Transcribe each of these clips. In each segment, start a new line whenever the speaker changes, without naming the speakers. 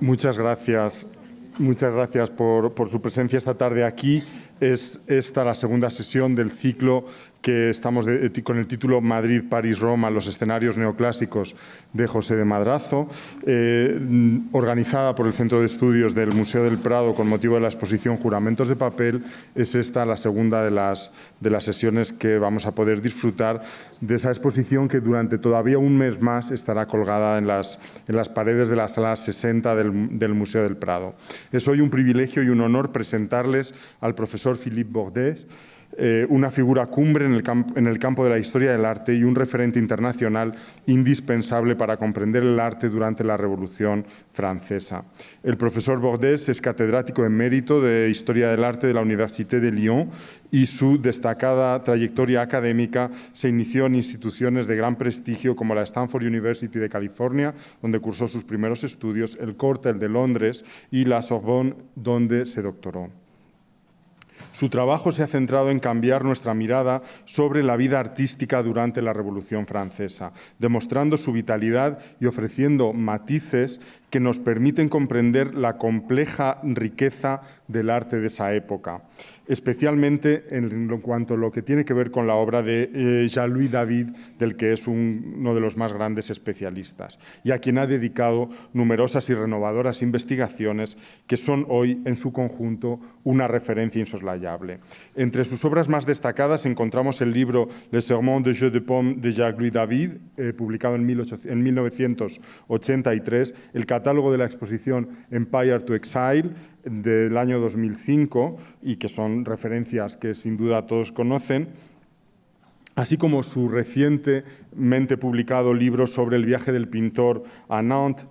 Muchas gracias por su presencia esta tarde aquí. Es esta la segunda sesión del ciclo que estamos con el título Madrid, París, Roma, los escenarios neoclásicos de José de Madrazo, organizada por el Centro de Estudios del Museo del Prado con motivo de la exposición Juramentos de Papel. Es esta la segunda de las sesiones que vamos a poder disfrutar de esa exposición que durante todavía un mes más estará colgada en las paredes de la sala 60 del Museo del Prado. Es hoy un privilegio y un honor presentarles al profesor Philippe Bordes, una figura cumbre en el campo de la historia del arte y un referente internacional indispensable para comprender el arte durante la Revolución Francesa. El profesor Bordes es catedrático emérito de Historia del Arte de la Université de Lyon y su destacada trayectoria académica se inició en instituciones de gran prestigio como la Stanford University de California, donde cursó sus primeros estudios, el Cornell de Londres y la Sorbonne, donde se doctoró. Su trabajo se ha centrado en cambiar nuestra mirada sobre la vida artística durante la Revolución Francesa, demostrando su vitalidad y ofreciendo matices que nos permiten comprender la compleja riqueza del arte de esa época, especialmente en cuanto a lo que tiene que ver con la obra de Jean-Louis David, del que es uno de los más grandes especialistas, y a quien ha dedicado numerosas y renovadoras investigaciones que son hoy, en su conjunto, una referencia insoslayable. Entre sus obras más destacadas encontramos el libro Les Sermons de Jeu de Paume de Jean-Louis David, publicado en 1983, el catálogo de la exposición Empire to Exile del año 2005, y que son referencias que sin duda todos conocen, así como su recientemente publicado libro sobre el viaje del pintor a Nantes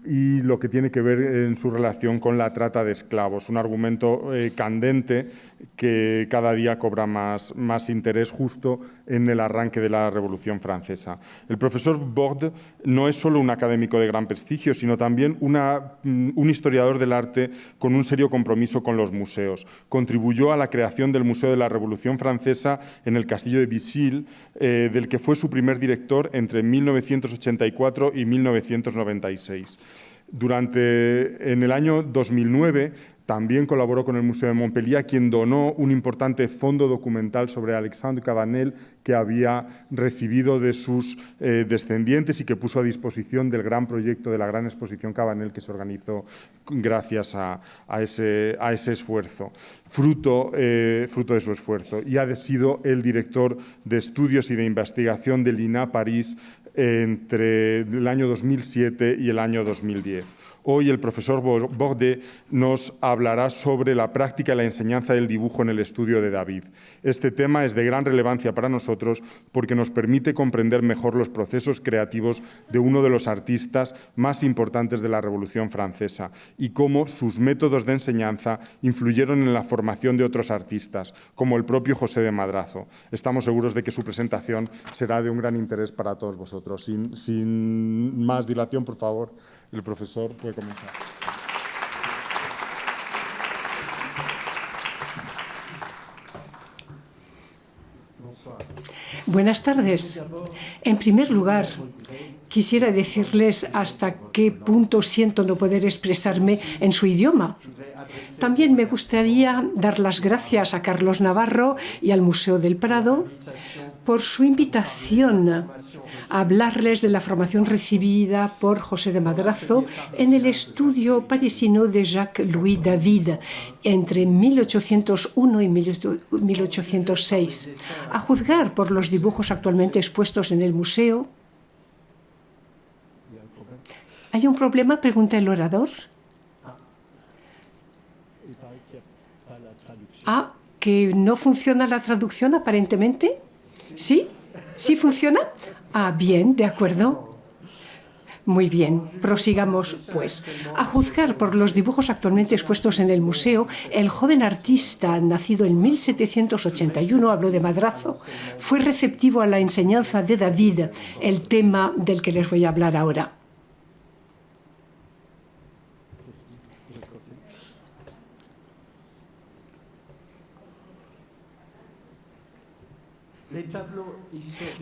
y lo que tiene que ver en su relación con la trata de esclavos, un argumento candente que cada día cobra más interés justo en el arranque de la Revolución Francesa. El profesor Bordes no es solo un académico de gran prestigio, sino también un historiador del arte con un serio compromiso con los museos. Contribuyó a la creación del Museo de la Revolución Francesa en el Castillo de Vichy, del que fue su primer director entre 1984 y 1996. En el año 2009 también colaboró con el Museo de Montpellier, quien donó un importante fondo documental sobre Alexandre Cabanel que había recibido de sus descendientes y que puso a disposición del gran proyecto de la gran exposición Cabanel que se organizó gracias a ese esfuerzo, fruto de su esfuerzo. Y ha sido el director de estudios y de investigación del INA París entre el año 2007 y el año 2010. Hoy el profesor Bordes nos hablará sobre la práctica y la enseñanza del dibujo en el estudio de David. Este tema es de gran relevancia para nosotros porque nos permite comprender mejor los procesos creativos de uno de los artistas más importantes de la Revolución Francesa y cómo sus métodos de enseñanza influyeron en la formación de otros artistas, como el propio José de Madrazo. Estamos seguros de que su presentación será de un gran interés para todos vosotros. Sin más dilación, por favor, el profesor puede comenzar.
Buenas tardes. En primer lugar, quisiera decirles hasta qué punto siento no poder expresarme en su idioma. También me gustaría dar las gracias a Carlos Navarro y al Museo del Prado por su invitación a hablarles de la formación recibida por José de Madrazo en el estudio parisino de Jacques-Louis David entre 1801 y 1806. A juzgar por los dibujos actualmente expuestos en el museo. ¿Hay un problema?, pregunta el orador. ¿Que no funciona la traducción aparentemente? ¿Sí? ¿Sí funciona? Bien, de acuerdo. Muy bien, prosigamos, pues. A juzgar por los dibujos actualmente expuestos en el museo, el joven artista, nacido en 1781, habló de Madrazo, fue receptivo a la enseñanza de David, el tema del que les voy a hablar ahora.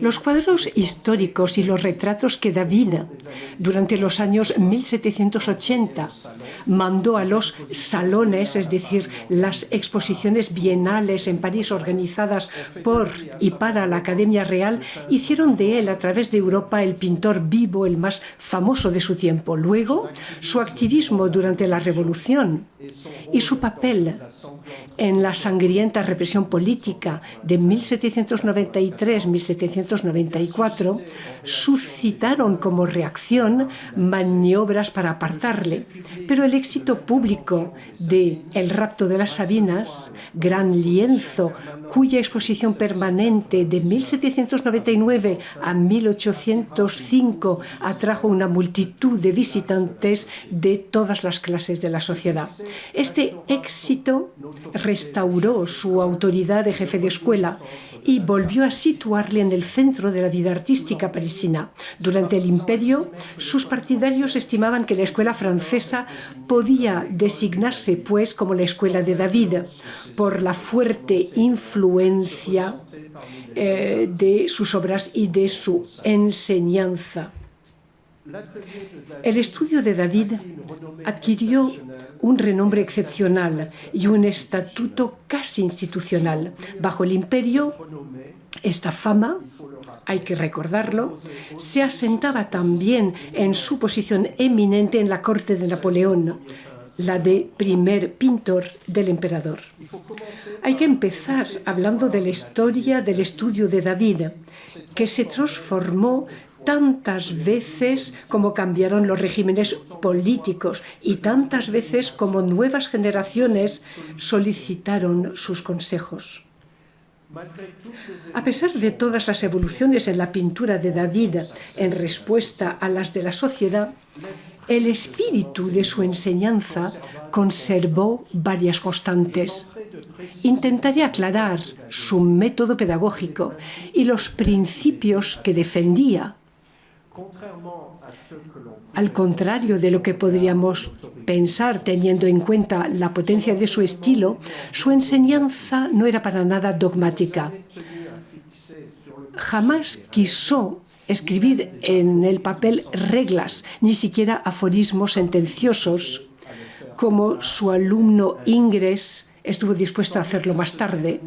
Los cuadros históricos y los retratos que David, durante los años 1780, mandó a los salones, es decir, las exposiciones bienales en París organizadas por y para la Academia Real, hicieron de él, a través de Europa, el pintor vivo, el más famoso de su tiempo. Luego, su activismo durante la Revolución y su papel en la sangrienta represión política de 1793-1794 suscitaron como reacción maniobras para apartarle. Pero el éxito público de El rapto de las Sabinas, gran lienzo cuya exposición permanente de 1799 a 1805 atrajo una multitud de visitantes de todas las clases de la sociedad. Este éxito restauró su autoridad de jefe de escuela y volvió a situarle en el centro de la vida artística parisina. Durante el Imperio, sus partidarios estimaban que la escuela francesa podía designarse, pues, como la escuela de David, por la fuerte influencia de sus obras y de su enseñanza. El estudio de David adquirió un renombre excepcional y un estatuto casi institucional. Bajo el Imperio, esta fama, hay que recordarlo, se asentaba también en su posición eminente en la corte de Napoleón, la de primer pintor del emperador. Hay que empezar hablando de la historia del estudio de David, que se transformó tantas veces como cambiaron los regímenes políticos y tantas veces como nuevas generaciones solicitaron sus consejos. A pesar de todas las evoluciones en la pintura de David en respuesta a las de la sociedad, el espíritu de su enseñanza conservó varias constantes. Intentaré aclarar su método pedagógico y los principios que defendía. Al contrario de lo que podríamos pensar teniendo en cuenta la potencia de su estilo, su enseñanza no era para nada dogmática. Jamás quiso escribir en el papel reglas, ni siquiera aforismos sentenciosos, como su alumno Ingres estuvo dispuesto a hacerlo más tarde.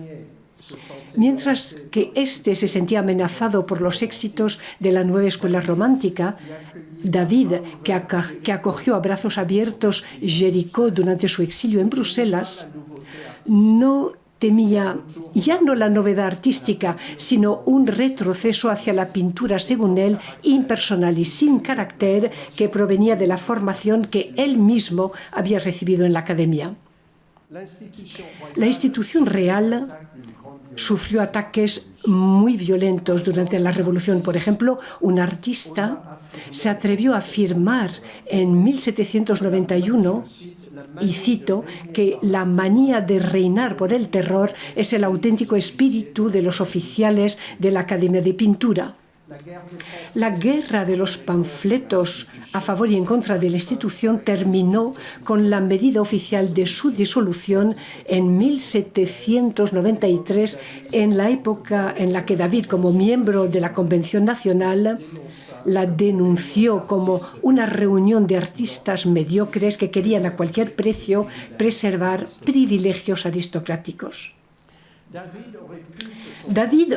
Mientras que éste se sentía amenazado por los éxitos de la nueva escuela romántica, David, que acogió a brazos abiertos Jericó durante su exilio en Bruselas, no temía ya no la novedad artística, sino un retroceso hacia la pintura, según él, impersonal y sin carácter, que provenía de la formación que él mismo había recibido en la academia. La institución real sufrió ataques muy violentos durante la Revolución. Por ejemplo, un artista se atrevió a afirmar en 1791, y cito, que la manía de reinar por el terror es el auténtico espíritu de los oficiales de la Academia de Pintura. La guerra de los panfletos a favor y en contra de la institución terminó con la medida oficial de su disolución en 1793, en la época en la que David, como miembro de la Convención Nacional, la denunció como una reunión de artistas mediocres que querían a cualquier precio preservar privilegios aristocráticos. David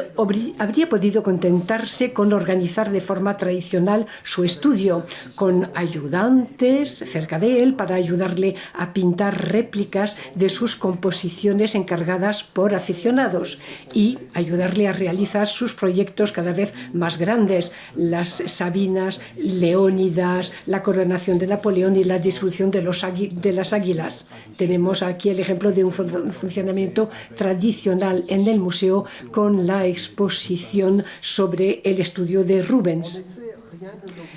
habría podido contentarse con organizar de forma tradicional su estudio, con ayudantes cerca de él para ayudarle a pintar réplicas de sus composiciones encargadas por aficionados y ayudarle a realizar sus proyectos cada vez más grandes, las Sabinas, Leónidas, la coronación de Napoleón y la distribución de las águilas. Tenemos aquí el ejemplo de un funcionamiento tradicional en el museo con la exposición sobre el estudio de Rubens.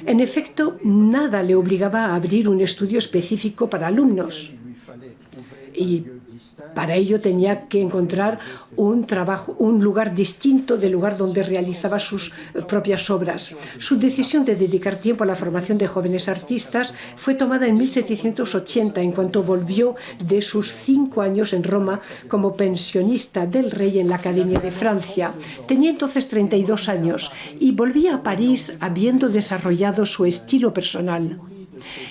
En efecto, nada le obligaba a abrir un estudio específico para alumnos. Y Para ello tenía que encontrar un lugar distinto del lugar donde realizaba sus propias obras. Su decisión de dedicar tiempo a la formación de jóvenes artistas fue tomada en 1780, en cuanto volvió de sus 5 años en Roma como pensionista del rey en la Academia de Francia. Tenía entonces 32 años y volvía a París habiendo desarrollado su estilo personal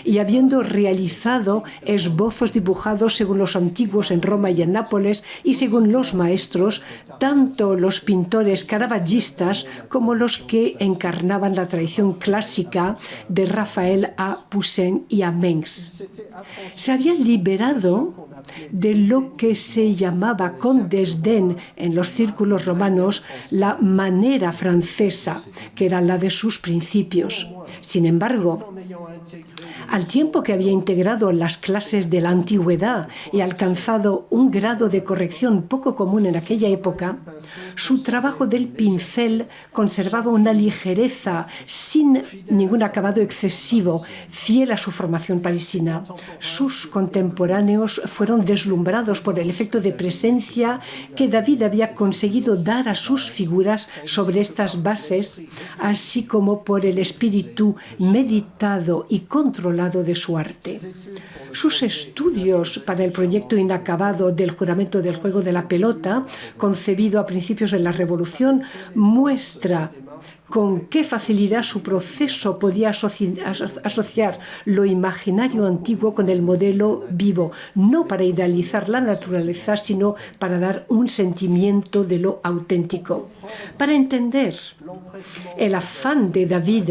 y habiendo realizado esbozos dibujados según los antiguos en Roma y en Nápoles y según los maestros, tanto los pintores caravallistas como los que encarnaban la tradición clásica de Rafael a Poussin y a Mengs. Se había liberado de lo que se llamaba con desdén en los círculos romanos la manera francesa, que era la de sus principios. Sin embargo, al tiempo que había integrado las clases de la antigüedad y alcanzado un grado de corrección poco común en aquella época, su trabajo del pincel conservaba una ligereza sin ningún acabado excesivo, fiel a su formación parisina. Sus contemporáneos fueron deslumbrados por el efecto de presencia que David había conseguido dar a sus figuras sobre estas bases, así como por el espíritu meditado y controlado de su arte. Sus estudios para el proyecto inacabado del juramento del juego de la pelota, concebido a principios de la Revolución, muestra con qué facilidad su proceso podía asociar lo imaginario antiguo con el modelo vivo, no para idealizar la naturaleza, sino para dar un sentimiento de lo auténtico. Para entender el afán de David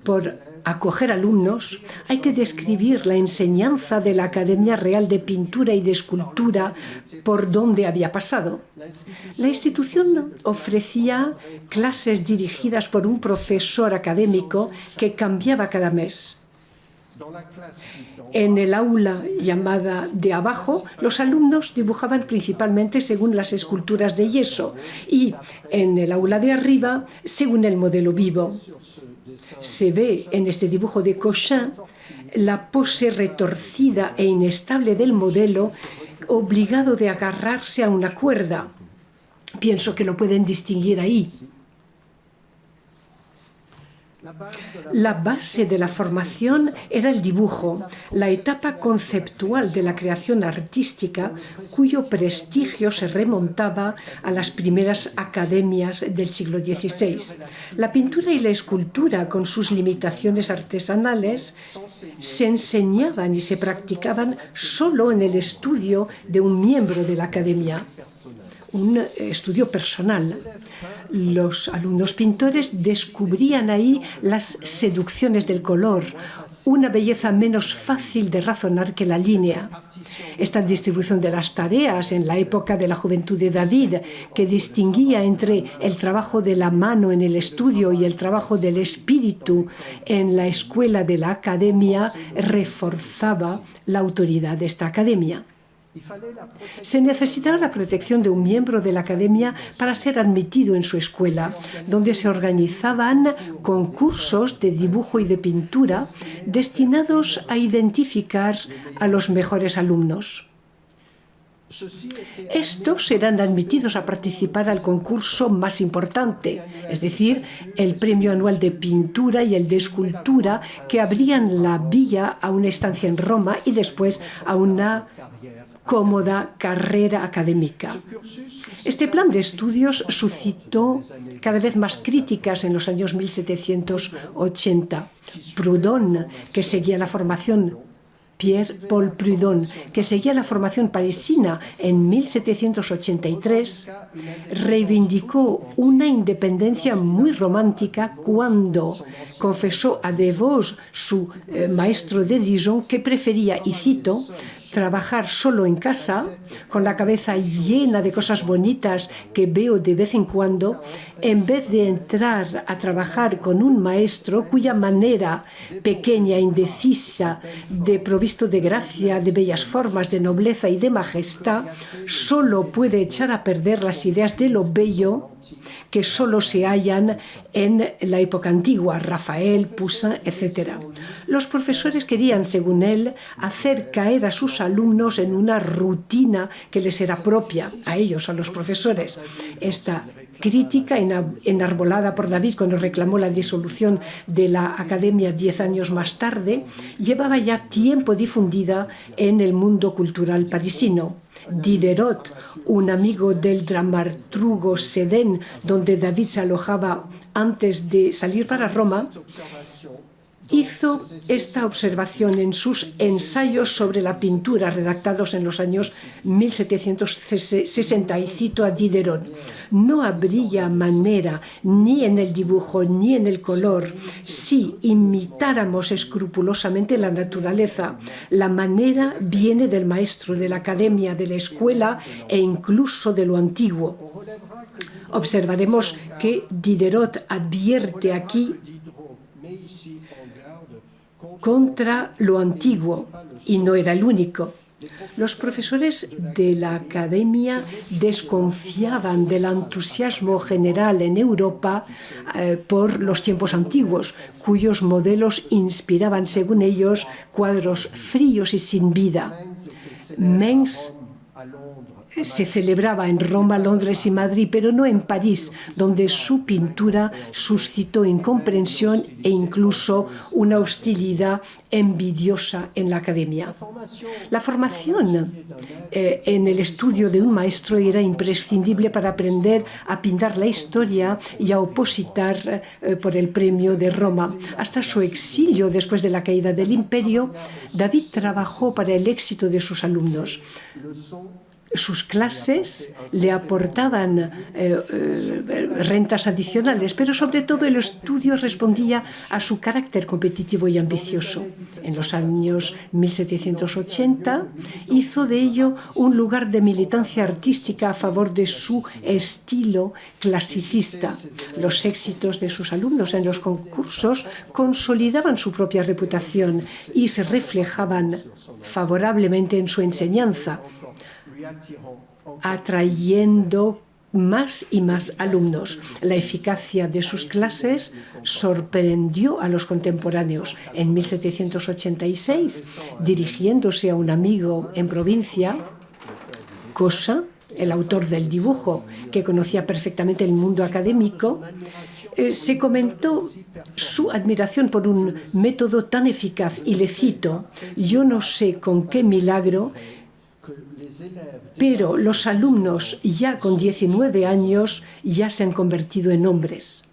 por acoger alumnos, hay que describir la enseñanza de la Academia Real de Pintura y de Escultura por donde había pasado. La institución ofrecía clases dirigidas por un profesor académico que cambiaba cada mes. En el aula llamada de abajo, los alumnos dibujaban principalmente según las esculturas de yeso y en el aula de arriba según el modelo vivo. Se ve en este dibujo de Cochin la pose retorcida e inestable del modelo, obligado de agarrarse a una cuerda. Pienso que lo pueden distinguir ahí. La base de la formación era el dibujo, la etapa conceptual de la creación artística, cuyo prestigio se remontaba a las primeras academias del siglo XVI. La pintura y la escultura, con sus limitaciones artesanales, se enseñaban y se practicaban solo en el estudio de un miembro de la academia. Un estudio personal. Los alumnos pintores descubrían ahí las seducciones del color, una belleza menos fácil de razonar que la línea. Esta distribución de las tareas en la época de la juventud de David, que distinguía entre el trabajo de la mano en el estudio y el trabajo del espíritu en la escuela de la academia, reforzaba la autoridad de esta academia. Se necesitaba la protección de un miembro de la academia para ser admitido en su escuela, donde se organizaban concursos de dibujo y de pintura destinados a identificar a los mejores alumnos. Estos eran admitidos a participar al concurso más importante, es decir, el premio anual de pintura y el de escultura, que abrían la vía a una estancia en Roma y después a una cómoda carrera académica. Este plan de estudios suscitó cada vez más críticas en los años 1780. Proudhon, que seguía la formación Pierre-Paul Proudhon, que seguía la formación parisina en 1783, reivindicó una independencia muy romántica cuando confesó a Devos, su maestro de Dijon, que prefería, y cito, trabajar solo en casa, con la cabeza llena de cosas bonitas que veo de vez en cuando, en vez de entrar a trabajar con un maestro cuya manera pequeña, indecisa, de provisto de gracia, de bellas formas, de nobleza y de majestad, solo puede echar a perder las ideas de lo bello que solo se hallan en la época antigua, Rafael, Poussin, etc. Los profesores querían, según él, hacer caer a sus alumnos en una rutina que les era propia, a ellos, a los profesores. Esta crítica enarbolada por David cuando reclamó la disolución de la Academia 10 años más tarde, llevaba ya tiempo difundida en el mundo cultural parisino. Diderot, un amigo del dramaturgo Cédenne, donde David se alojaba antes de salir para Roma, hizo esta observación en sus ensayos sobre la pintura redactados en los años 1760, y cito a Diderot: «No habría manera ni en el dibujo ni en el color si imitáramos escrupulosamente la naturaleza. La manera viene del maestro, de la academia, de la escuela e incluso de lo antiguo». Observaremos que Diderot advierte aquí contra lo antiguo, y no era el único. Los profesores de la academia desconfiaban del entusiasmo general en Europa por los tiempos antiguos, cuyos modelos inspiraban, según ellos, cuadros fríos y sin vida. Mengs se celebraba en Roma, Londres y Madrid, pero no en París, donde su pintura suscitó incomprensión e incluso una hostilidad envidiosa en la academia. La formación en el estudio de un maestro era imprescindible para aprender a pintar la historia y a opositar por el premio de Roma. Hasta su exilio después de la caída del imperio, David trabajó para el éxito de sus alumnos. Sus clases le aportaban rentas adicionales, pero sobre todo el estudio respondía a su carácter competitivo y ambicioso. En los años 1780 hizo de ello un lugar de militancia artística a favor de su estilo clasicista. Los éxitos de sus alumnos en los concursos consolidaban su propia reputación y se reflejaban favorablemente en su enseñanza, atrayendo más y más alumnos. La eficacia de sus clases sorprendió a los contemporáneos. En 1786, dirigiéndose a un amigo en provincia, Cosa, el autor del dibujo, que conocía perfectamente el mundo académico, se comentó su admiración por un método tan eficaz, y le cito: «Yo no sé con qué milagro, pero los alumnos ya con 19 años ya se han convertido en hombres».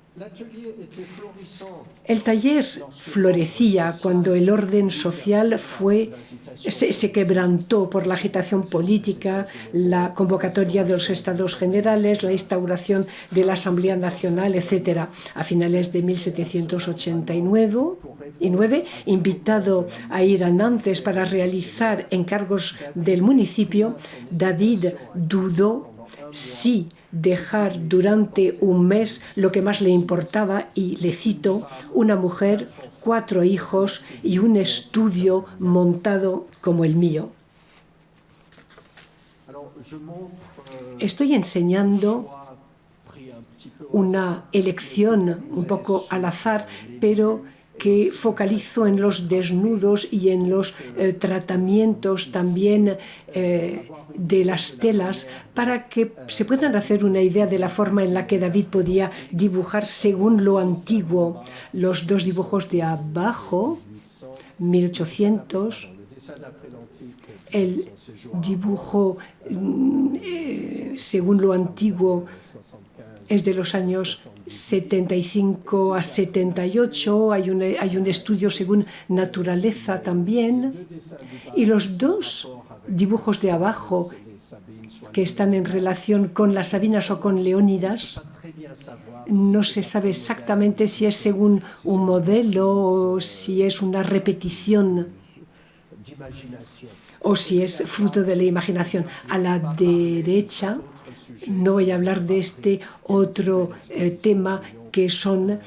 El taller florecía cuando el orden social se quebrantó por la agitación política, la convocatoria de los Estados Generales, la instauración de la Asamblea Nacional, etc. A finales de 1789, invitado a ir a Nantes para realizar encargos del municipio, David dudó si dejar durante un mes lo que más le importaba, y le cito: «una mujer, 4 hijos y un estudio montado como el mío». Estoy enseñando una elección un poco al azar, pero que focalizo en los desnudos y en los tratamientos también de las telas, para que se puedan hacer una idea de la forma en la que David podía dibujar según lo antiguo. Los dos dibujos de abajo, 1800, el dibujo según lo antiguo es de los años 75 a 78, hay un estudio según naturaleza también, y los dos dibujos de abajo que están en relación con las Sabinas o con Leónidas, no se sabe exactamente si es según un modelo o si es una repetición o si es fruto de la imaginación. A la derecha, no voy a hablar de este otro tema, que son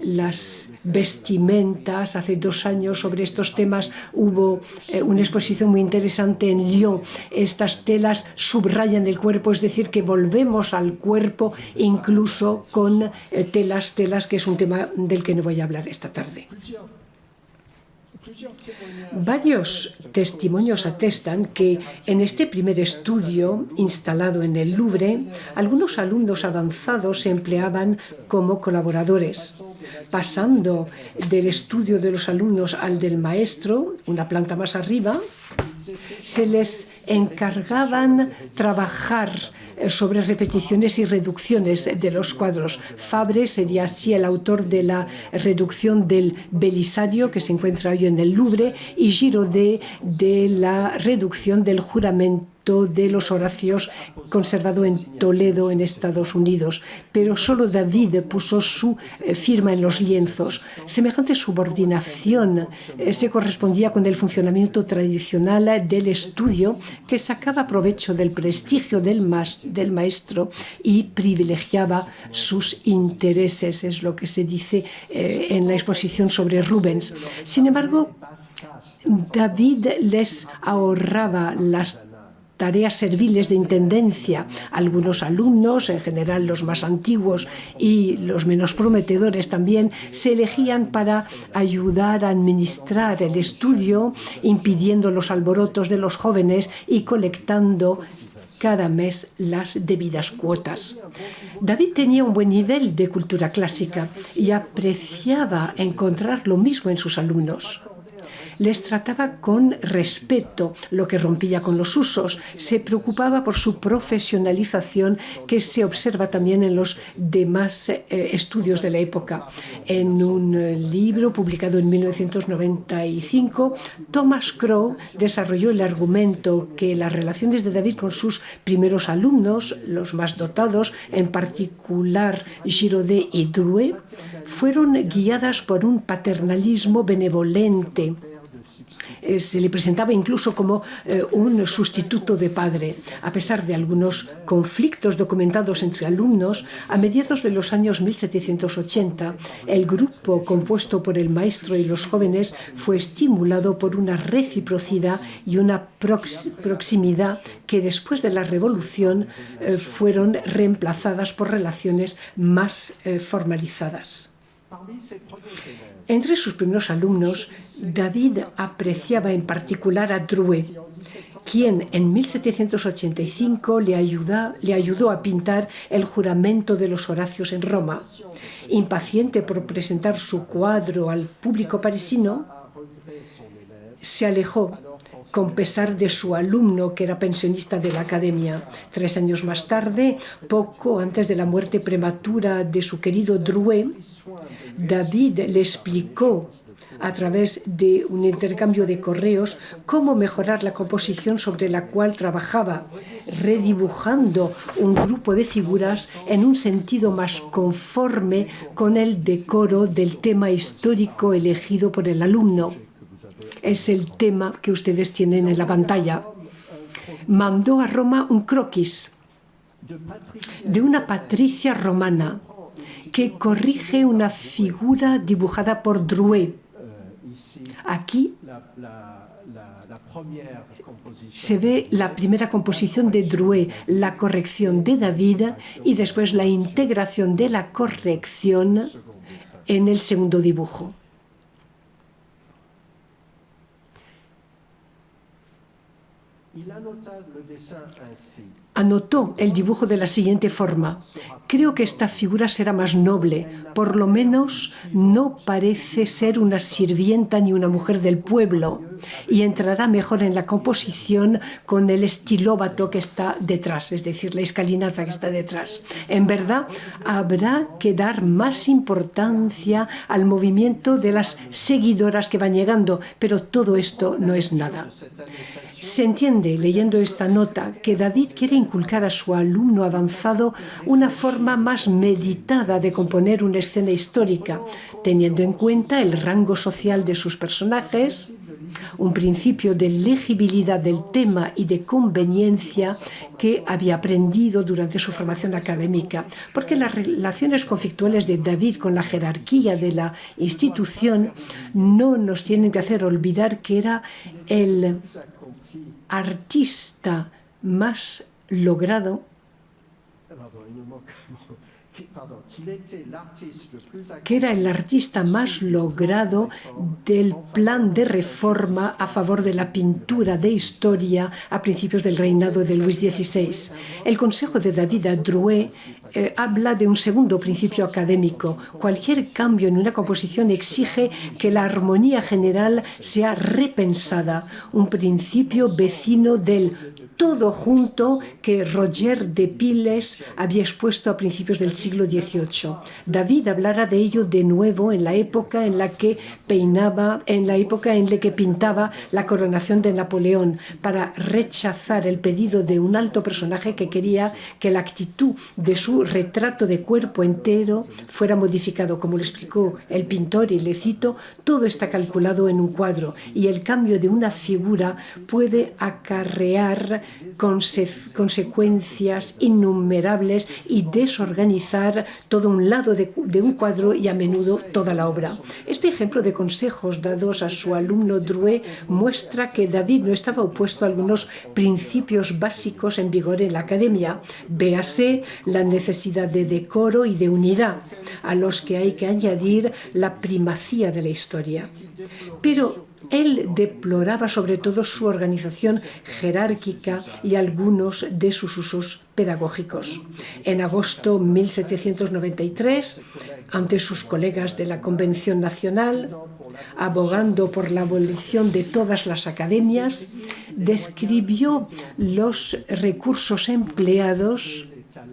las vestimentas. Hace 2 años sobre estos temas hubo una exposición muy interesante en Lyon. Estas telas subrayan el cuerpo, es decir, que volvemos al cuerpo incluso con telas, que es un tema del que no voy a hablar esta tarde. Varios testimonios atestan que en este primer estudio instalado en el Louvre, algunos alumnos avanzados se empleaban como colaboradores, pasando del estudio de los alumnos al del maestro, una planta más arriba. Se les encargaban trabajar sobre repeticiones y reducciones de los cuadros. Fabre sería así el autor de la reducción del Belisario, que se encuentra hoy en el Louvre, y Girodet de la reducción del juramento de los Horacios, conservado en Toledo, en Estados Unidos. Pero solo David puso su firma en los lienzos. Semejante subordinación se correspondía con el funcionamiento tradicional del estudio, que sacaba provecho del prestigio del maestro y privilegiaba sus intereses, es lo que se dice en la exposición sobre Rubens. Sin embargo, David les ahorraba las tareas serviles de intendencia. Algunos alumnos, en general los más antiguos y los menos prometedores también, se elegían para ayudar a administrar el estudio, impidiendo los alborotos de los jóvenes y colectando cada mes las debidas cuotas. David tenía un buen nivel de cultura clásica y apreciaba encontrar lo mismo en sus alumnos. Les trataba con respeto, lo que rompía con los usos. Se preocupaba por su profesionalización, que se observa también en los demás estudios de la época. En un libro publicado en 1995, Thomas Crowe desarrolló el argumento que las relaciones de David con sus primeros alumnos, los más dotados, en particular Girodet y Drouet, fueron guiadas por un paternalismo benevolente. Se le presentaba incluso como un sustituto de padre. A pesar de algunos conflictos documentados entre alumnos, a mediados de los años 1780, el grupo compuesto por el maestro y los jóvenes fue estimulado por una reciprocidad y una proximidad que después de la Revolución fueron reemplazadas por relaciones más formalizadas. Entre sus primeros alumnos, David apreciaba en particular a Drouet, quien en 1785 le ayudó a pintar el juramento de los Horacios en Roma. Impaciente por presentar su cuadro al público parisino, se alejó con pesar de su alumno, que era pensionista de la Academia. 3 años más tarde, poco antes de la muerte prematura de su querido Drouet, David le explicó a través de un intercambio de correos cómo mejorar la composición sobre la cual trabajaba, redibujando un grupo de figuras en un sentido más conforme con el decoro del tema histórico elegido por el alumno. Es el tema que ustedes tienen en la pantalla. Mandó a Roma un croquis de una patricia romana que corrige una figura dibujada por Drouet. Aquí se ve la primera composición de Drouet, la corrección de David y después la integración de la corrección en el segundo dibujo. Anotó el dibujo de la siguiente forma: creo que esta figura será más noble, por lo menos no parece ser una sirvienta ni una mujer del pueblo, y entrará mejor en la composición con el estilóbato que está detrás, es decir, la escalinata que está detrás. En verdad, habrá que dar más importancia al movimiento de las seguidoras que van llegando, pero todo esto no es nada. Se entiende, leyendo esta nota, que David quiere inculcar a su alumno avanzado una forma más meditada de componer una escena histórica, teniendo en cuenta el rango social de sus personajes un principio de legibilidad del tema y de conveniencia que había aprendido durante su formación académica, porque las relaciones conflictuales de David con la jerarquía de la institución no nos tienen que hacer olvidar que era el artista más logrado del plan de reforma a favor de la pintura de historia a principios del reinado de Luis XVI. El consejo de David a Drouet habla de un segundo principio académico. Cualquier cambio en una composición exige que la armonía general sea repensada, un principio vecino del todo junto que Roger de Piles había expuesto a principios del siglo XVIII. David hablará de ello de nuevo en la época en la que pintaba la coronación de Napoleón, para rechazar el pedido de un alto personaje que quería que la actitud de su retrato de cuerpo entero fuera modificado. Como lo explicó el pintor, y le cito: todo está calculado en un cuadro y el cambio de una figura puede acarrear consecuencias innumerables y desorganizar todo un lado de un cuadro y a menudo toda la obra. Este ejemplo de consejos dados a su alumno Drouet muestra que David no estaba opuesto a algunos principios básicos en vigor en la academia. Véase la necesidad de decoro y de unidad, a los que hay que añadir la primacía de la historia. Pero él deploraba sobre todo su organización jerárquica y algunos de sus usos pedagógicos. En agosto de 1793, ante sus colegas de la Convención Nacional, abogando por la abolición de todas las academias, describió los recursos empleados,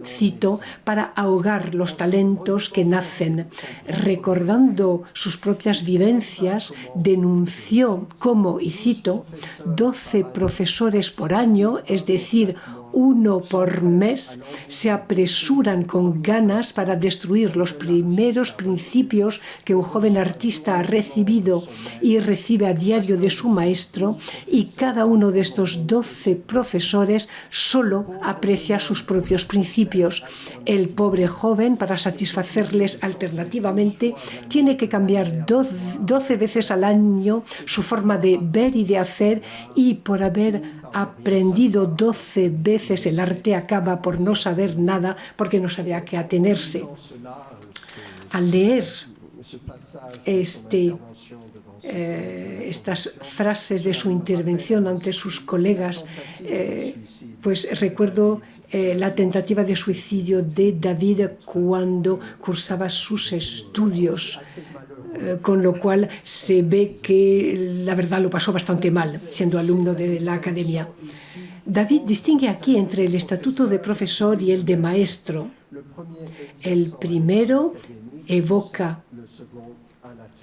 cito, para ahogar los talentos que nacen. Recordando sus propias vivencias, denunció cómo, y cito, 12 profesores por año, es decir, uno por mes, se apresuran con ganas para destruir los primeros principios que un joven artista ha recibido y recibe a diario de su maestro, y cada uno de estos 12 profesores solo aprecia sus propios principios. El pobre joven, para satisfacerles alternativamente, tiene que cambiar 12 veces al año su forma de ver y de hacer, y por haber aprendido 12 veces el arte acaba por no saber nada porque no sabía a qué atenerse. Al leer estas frases de su intervención ante sus colegas, pues recuerdo la tentativa de suicidio de David cuando cursaba sus estudios, con lo cual se ve que la verdad lo pasó bastante mal siendo alumno de la academia. David distingue aquí entre el estatuto de profesor y el de maestro. El primero evoca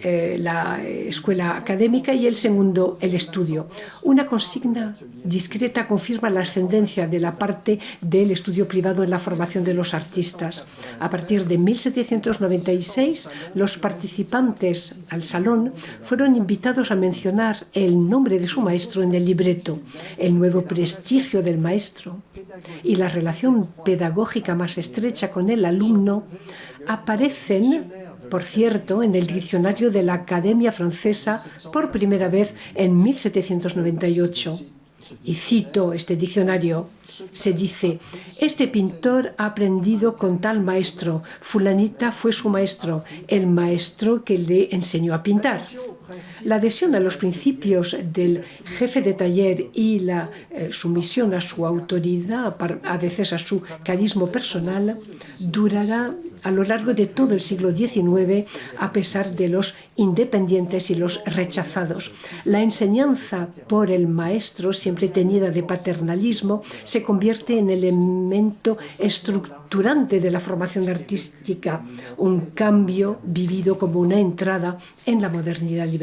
la escuela académica y el segundo el estudio. Una consigna discreta confirma la ascendencia de la parte del estudio privado en la formación de los artistas. A partir de 1796, los participantes al salón fueron invitados a mencionar el nombre de su maestro en el libreto. El nuevo prestigio del maestro y la relación pedagógica más estrecha con el alumno aparecen, por cierto, en el diccionario de la Academia Francesa por primera vez en 1798. Y cito este diccionario. Se dice: este pintor ha aprendido con tal maestro, fulanita fue su maestro, el maestro que le enseñó a pintar. La adhesión a los principios del jefe de taller y la sumisión a su autoridad, a veces a su carisma personal, durará a lo largo de todo el siglo XIX, a pesar de los independientes y los rechazados. La enseñanza por el maestro, siempre teñida de paternalismo, se convierte en elemento estructurante de la formación artística, un cambio vivido como una entrada en la modernidad liberal.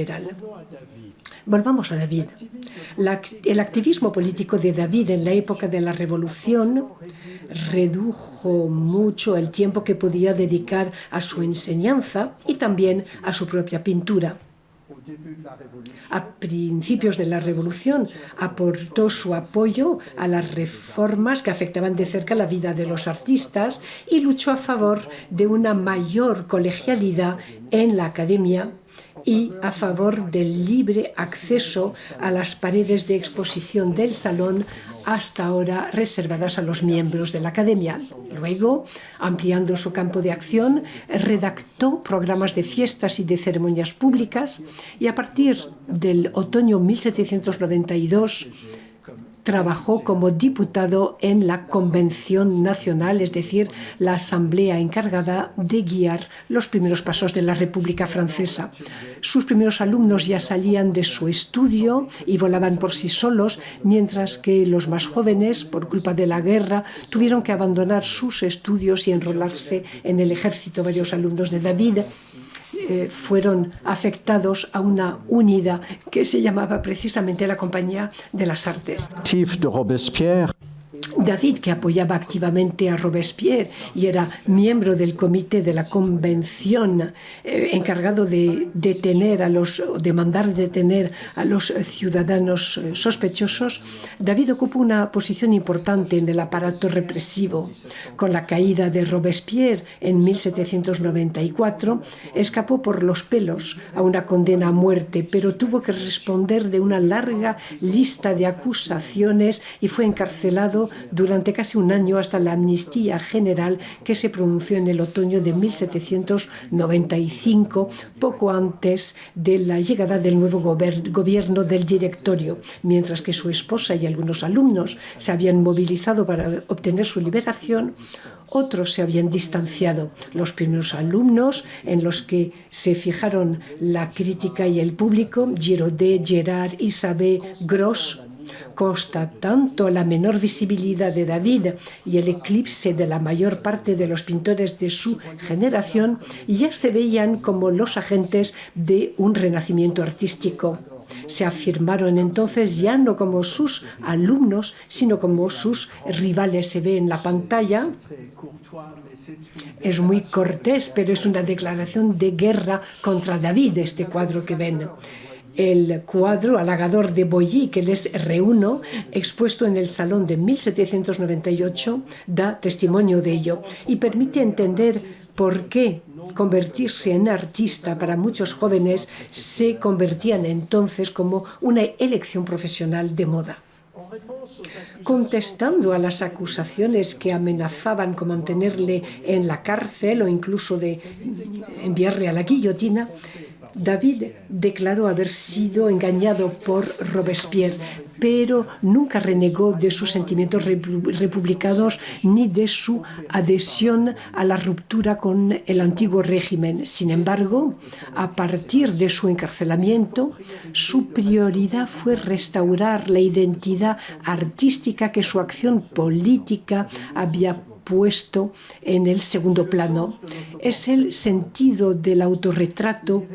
Volvamos a David. El activismo político de David en la época de la Revolución redujo mucho el tiempo que podía dedicar a su enseñanza y también a su propia pintura. A principios de la Revolución aportó su apoyo a las reformas que afectaban de cerca la vida de los artistas y luchó a favor de una mayor colegialidad en la academia y a favor del libre acceso a las paredes de exposición del salón, hasta ahora reservadas a los miembros de la Academia. Luego, ampliando su campo de acción, redactó programas de fiestas y de ceremonias públicas y a partir del otoño 1792 trabajó como diputado en la Convención Nacional, es decir, la asamblea encargada de guiar los primeros pasos de la República Francesa. Sus primeros alumnos ya salían de su estudio y volaban por sí solos, mientras que los más jóvenes, por culpa de la guerra, tuvieron que abandonar sus estudios y enrolarse en el ejército. Varios alumnos de David fueron afectados a una unidad que se llamaba precisamente la Compañía de las Artes.
De Robespierre.
David, que apoyaba activamente a Robespierre y era miembro del comité de la Convención encargado de mandar detener a los ciudadanos sospechosos, David ocupó una posición importante en el aparato represivo. Con la caída de Robespierre en 1794, escapó por los pelos a una condena a muerte, pero tuvo que responder de una larga lista de acusaciones y fue encarcelado durante casi un año hasta la amnistía general que se pronunció en el otoño de 1795, poco antes de la llegada del nuevo gobierno del Directorio. Mientras que su esposa y algunos alumnos se habían movilizado para obtener su liberación, otros se habían distanciado. Los primeros alumnos en los que se fijaron la crítica y el público, Giraudet, Gerard, Isabey, Gros, constatando la menor visibilidad de David y el eclipse de la mayor parte de los pintores de su generación, ya se veían como los agentes de un renacimiento artístico. Se afirmaron entonces ya no como sus alumnos, sino como sus rivales. Se ve en la pantalla. Es muy cortés, pero es una declaración de guerra contra David, este cuadro que ven. El cuadro halagador de Boilly, que les reúno, expuesto en el Salón de 1798, da testimonio de ello y permite entender por qué convertirse en artista para muchos jóvenes se convertían entonces como una elección profesional de moda. Contestando a las acusaciones que amenazaban con mantenerle en la cárcel o incluso de enviarle a la guillotina, David declaró haber sido engañado por Robespierre, pero nunca renegó de sus sentimientos republicanos ni de su adhesión a la ruptura con el antiguo régimen. Sin embargo, a partir de su encarcelamiento, su prioridad fue restaurar la identidad artística que su acción política había puesto en el segundo plano. Es el sentido del autorretrato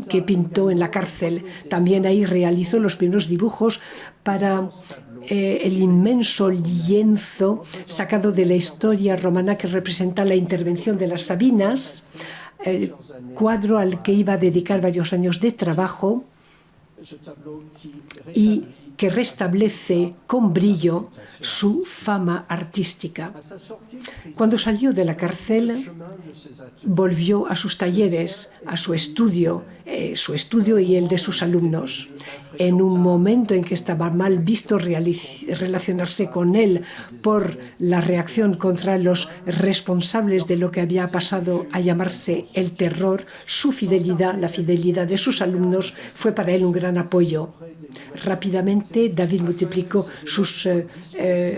que pintó en la cárcel. También ahí realizó los primeros dibujos para el inmenso lienzo sacado de la historia romana que representa la intervención de las Sabinas, cuadro al que iba a dedicar varios años de trabajo y que restablece con brillo su fama artística. Cuando salió de la cárcel, volvió a sus talleres, a su estudio y el de sus alumnos. En un momento en que estaba mal visto relacionarse con él por la reacción contra los responsables de lo que había pasado a llamarse el terror, su fidelidad, la fidelidad de sus alumnos, fue para él un gran apoyo. Rápidamente, David multiplicó sus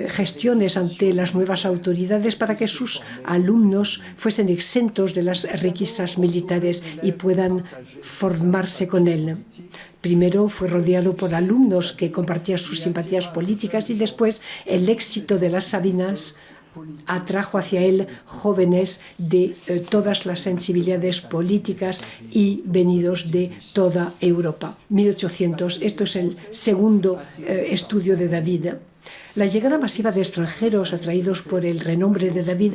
gestiones ante las nuevas autoridades para que sus alumnos fuesen exentos de las requisas militares y puedan formarse con él. Primero fue rodeado por alumnos que compartían sus simpatías políticas y después el éxito de las Sabinas atrajo hacia él jóvenes de todas las sensibilidades políticas y venidos de toda Europa. 1800, esto es el segundo estudio de David. La llegada masiva de extranjeros atraídos por el renombre de David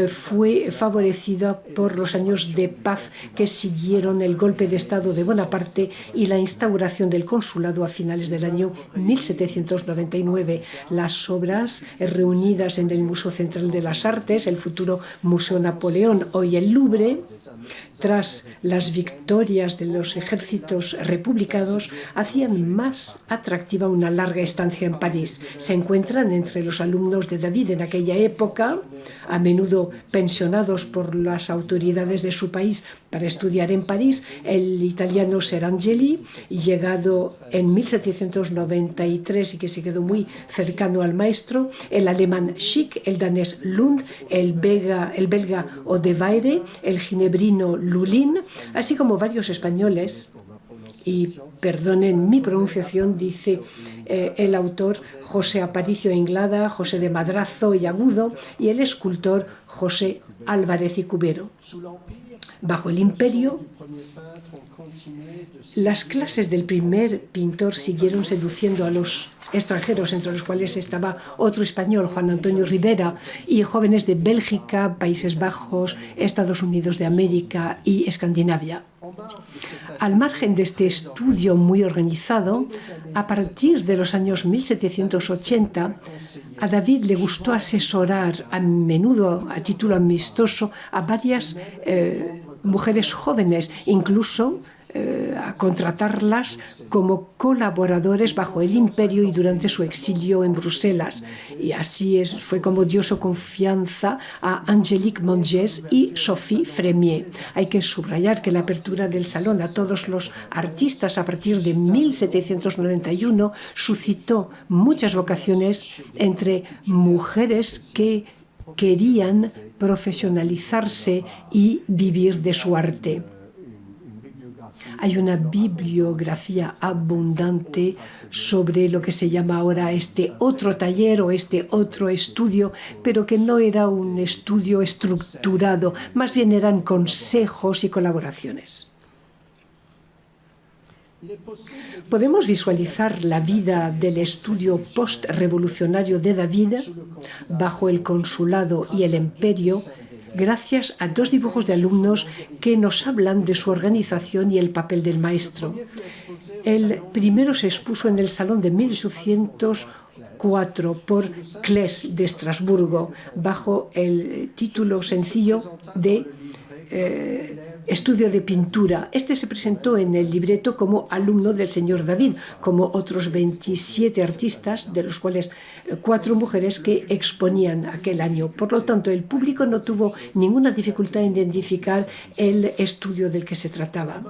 fue favorecida por los años de paz que siguieron el golpe de Estado de Bonaparte y la instauración del consulado a finales del año 1799. Las obras reunidas en el Museo Central de las Artes, el futuro Museo Napoleón, hoy el Louvre, tras las victorias de los ejércitos republicanos, hacían más atractiva una larga estancia en París. Se encuentran entre los alumnos de David en aquella época, a menudo pensionados por las autoridades de su país para estudiar en París, el italiano Serangeli, llegado en 1793 y que se quedó muy cercano al maestro, el alemán Schick, el danés Lund, el belga Odevaere, el ginebrino Lulin, así como varios españoles, y perdonen mi pronunciación, dice el autor, José Aparicio Inglada, José de Madrazo y Agudo, y el escultor José Álvarez y Cubero. Bajo el Imperio, las clases del primer pintor siguieron seduciendo a los extranjeros, entre los cuales estaba otro español, Juan Antonio Rivera, y jóvenes de Bélgica, Países Bajos, Estados Unidos de América y Escandinavia. Al margen de este estudio muy organizado, a partir de los años 1780, a David le gustó asesorar, a menudo a título amistoso, a varias mujeres jóvenes, incluso a contratarlas como colaboradores bajo el Imperio y durante su exilio en Bruselas. Y así fue como dio su confianza a Angélique Monges y Sophie Frémier. Hay que subrayar que la apertura del salón a todos los artistas a partir de 1791 suscitó muchas vocaciones entre mujeres que querían profesionalizarse y vivir de su arte. Hay una bibliografía abundante sobre lo que se llama ahora este otro taller o este otro estudio, pero que no era un estudio estructurado, más bien eran consejos y colaboraciones. Podemos visualizar la vida del estudio postrevolucionario de David bajo el consulado y el imperio gracias a dos dibujos de alumnos que nos hablan de su organización y el papel del maestro. El primero se expuso en el Salón de 1804 por Claes de Estrasburgo, bajo el título sencillo de Estudio de pintura. Este se presentó en el libreto como alumno del señor David, como otros 27 artistas, de los cuales 4 mujeres que exponían aquel año. Por lo tanto, el público no tuvo ninguna dificultad en identificar el estudio del que se trataba.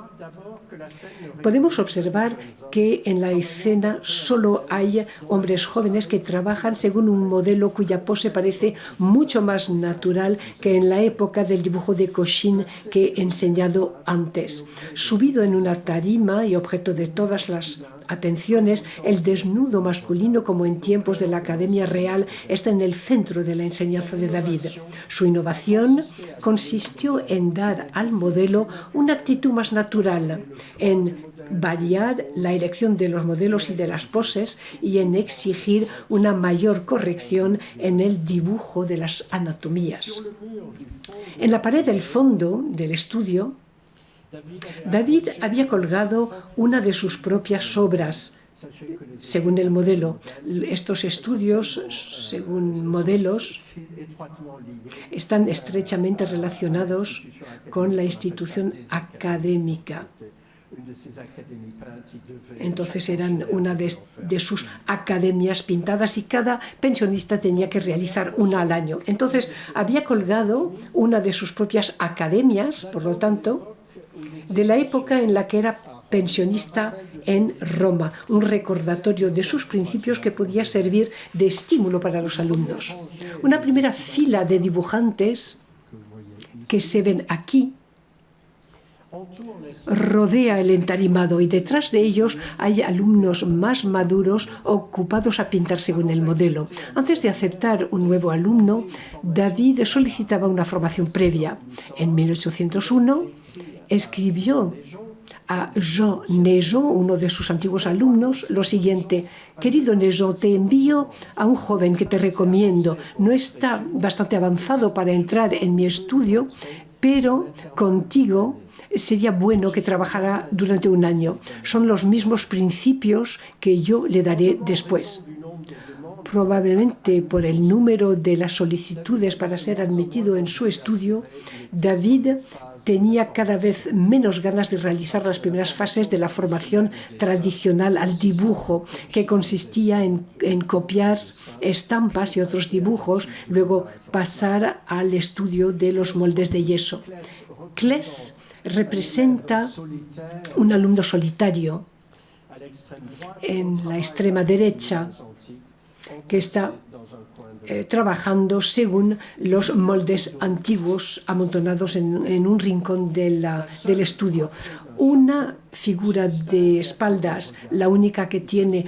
Podemos observar que en la escena solo hay hombres jóvenes que trabajan según un modelo cuya pose parece mucho más natural que en la época del dibujo de Cochin que he enseñado antes. Subido en una tarima y objeto de todas las atenciones, el desnudo masculino, como en tiempos de la Academia Real, está en el centro de la enseñanza de David. Su innovación consistió en dar al modelo una actitud más natural, en variar la elección de los modelos y de las poses y en exigir una mayor corrección en el dibujo de las anatomías. En la pared del fondo del estudio, David había colgado una de sus propias obras, según el modelo. Estos estudios, según modelos, están estrechamente relacionados con la institución académica. Entonces eran una de sus academias pintadas y cada pensionista tenía que realizar una al año. Entonces había colgado una de sus propias academias, por lo tanto, de la época en la que era pensionista en Roma, un recordatorio de sus principios que podía servir de estímulo para los alumnos. Una primera fila de dibujantes que se ven aquí rodea el entarimado y detrás de ellos hay alumnos más maduros ocupados a pintar según el modelo. Antes de aceptar un nuevo alumno, David solicitaba una formación previa. En 1801 escribió a Jean Nejon, uno de sus antiguos alumnos, lo siguiente: querido Nejon, te envío a un joven que te recomiendo. No está bastante avanzado para entrar en mi estudio, pero contigo sería bueno que trabajara durante un año. Son los mismos principios que yo le daré después. Probablemente por el número de las solicitudes para ser admitido en su estudio, David tenía cada vez menos ganas de realizar las primeras fases de la formación tradicional al dibujo, que consistía en copiar estampas y otros dibujos, luego pasar al estudio de los moldes de yeso. Claes representa un alumno solitario en la extrema derecha, que está trabajando según los moldes antiguos amontonados en un rincón del estudio. Una figura de espaldas, la única que tiene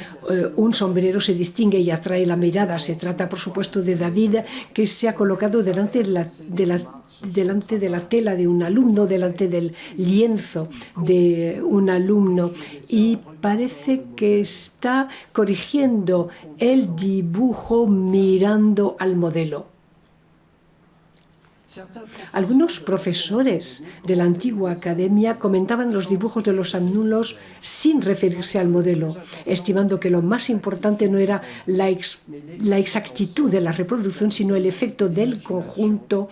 un sombrero, se distingue y atrae la mirada. Se trata, por supuesto, de David, que se ha colocado delante de la tela de un alumno, delante del lienzo de un alumno, y parece que está corrigiendo el dibujo mirando al modelo. Algunos profesores de la antigua academia comentaban los dibujos de los alumnos sin referirse al modelo, estimando que lo más importante no era la exactitud de la reproducción, sino el efecto del conjunto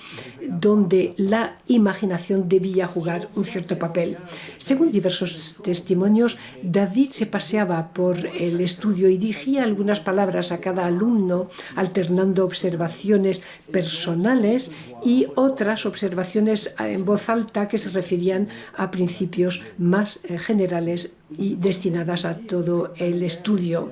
donde la imaginación debía jugar un cierto papel. Según diversos testimonios, David se paseaba por el estudio y dirigía algunas palabras a cada alumno, alternando observaciones personales y otras observaciones en voz alta que se referían a principios más generales y destinadas a todo el estudio.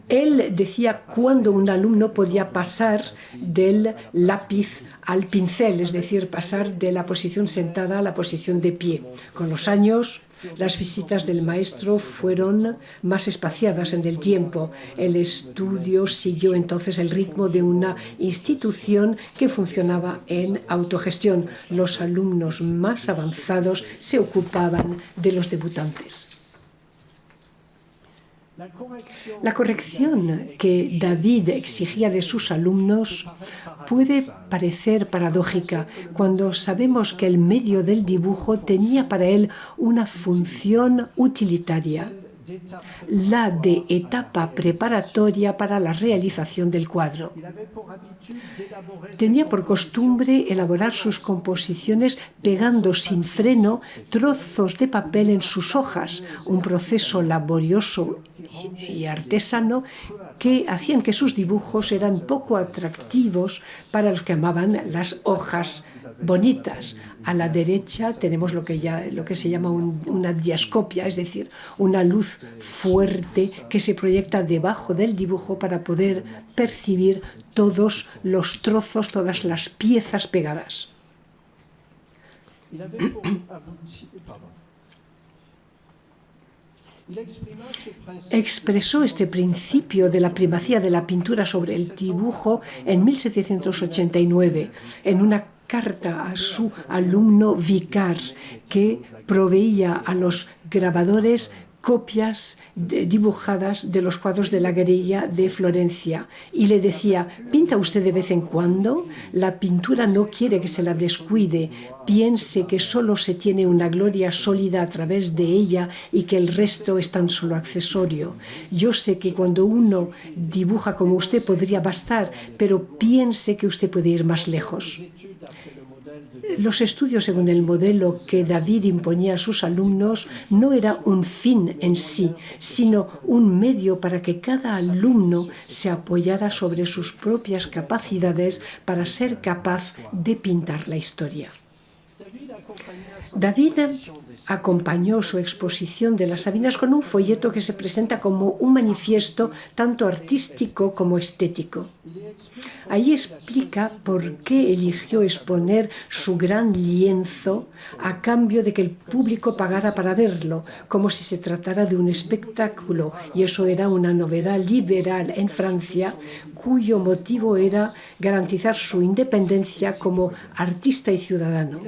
Él decía cuándo un alumno podía pasar del lápiz al pincel, es decir, pasar de la posición sentada a la posición de pie. Con los años, las visitas del maestro fueron más espaciadas en el tiempo. El estudio siguió entonces el ritmo de una institución que funcionaba en autogestión. Los alumnos más avanzados se ocupaban de los debutantes. La corrección que David exigía de sus alumnos puede parecer paradójica cuando sabemos que el medio del dibujo tenía para él una función utilitaria, la de etapa preparatoria para la realización del cuadro. Tenía por costumbre elaborar sus composiciones pegando sin freno trozos de papel en sus hojas, un proceso laborioso y artesano que hacían que sus dibujos eran poco atractivos para los que amaban las hojas bonitas. A la derecha tenemos lo que se llama una diascopia, es decir, una luz fuerte que se proyecta debajo del dibujo para poder percibir todos los trozos, todas las piezas pegadas. Expresó este principio de la primacía de la pintura sobre el dibujo en 1789 en una carta a su alumno Vicar, que proveía a los grabadores copias dibujadas de los cuadros de la Galería de Florencia, y le decía: ¿pinta usted de vez en cuando? La pintura no quiere que se la descuide. Piense que solo se tiene una gloria sólida a través de ella y que el resto es tan solo accesorio. Yo sé que cuando uno dibuja como usted podría bastar, pero piense que usted puede ir más lejos. Los estudios según el modelo que David imponía a sus alumnos no era un fin en sí, sino un medio para que cada alumno se apoyara sobre sus propias capacidades para ser capaz de pintar la historia. David acompañó su exposición de las Sabinas con un folleto que se presenta como un manifiesto tanto artístico como estético. Ahí explica por qué eligió exponer su gran lienzo a cambio de que el público pagara para verlo, como si se tratara de un espectáculo, y eso era una novedad liberal en Francia, cuyo motivo era garantizar su independencia como artista y ciudadano.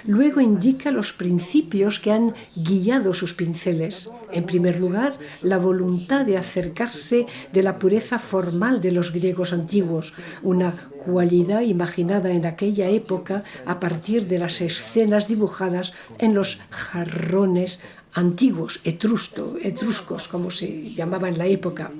Luego indica los principios que han guiado sus pinceles. En primer lugar, la voluntad de acercarse de la pureza formal de los griegos antiguos, una cualidad imaginada en aquella época a partir de las escenas dibujadas en los jarrones antiguos, etruscos, como se llamaba en la época.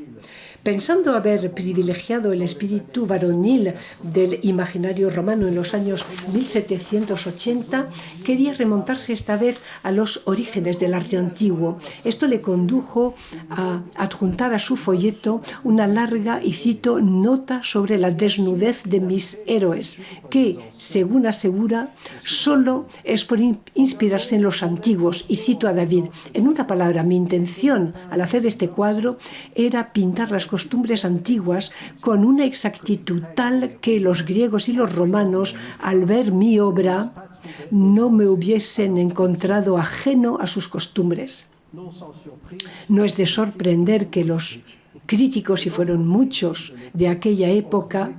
Pensando haber privilegiado el espíritu varonil del imaginario romano en los años 1780, quería remontarse esta vez a los orígenes del arte antiguo. Esto le condujo a adjuntar a su folleto una larga, y cito, nota sobre la desnudez de mis héroes, que, según asegura, solo es por inspirarse en los antiguos, y cito a David. En una palabra, mi intención al hacer este cuadro era pintar las costumbres antiguas con una exactitud tal que los griegos y los romanos, al ver mi obra, no me hubiesen encontrado ajeno a sus costumbres. No es de sorprender que los críticos, y fueron muchos de aquella época,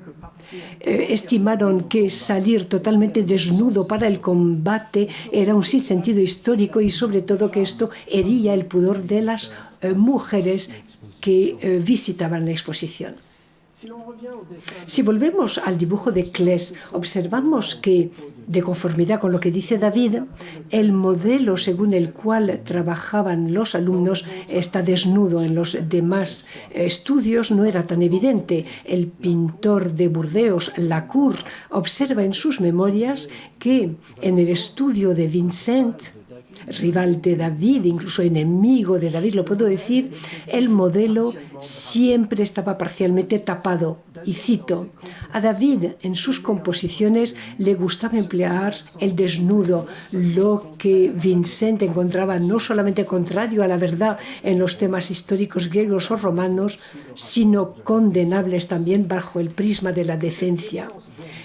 estimaron que salir totalmente desnudo para el combate era un sinsentido histórico y sobre todo que esto hería el pudor de las mujeres que visitaban la exposición. Si volvemos al dibujo de Claes, observamos que, de conformidad con lo que dice David, el modelo según el cual trabajaban los alumnos está desnudo. En los demás estudios no era tan evidente. El pintor de Burdeos, Lacour, observa en sus memorias que en el estudio de Vincent, rival de David, incluso enemigo de David, lo puedo decir, el modelo siempre estaba parcialmente tapado. Y cito, a David en sus composiciones le gustaba emplear el desnudo, lo que Vincent encontraba no solamente contrario a la verdad en los temas históricos griegos o romanos, sino condenables también bajo el prisma de la decencia.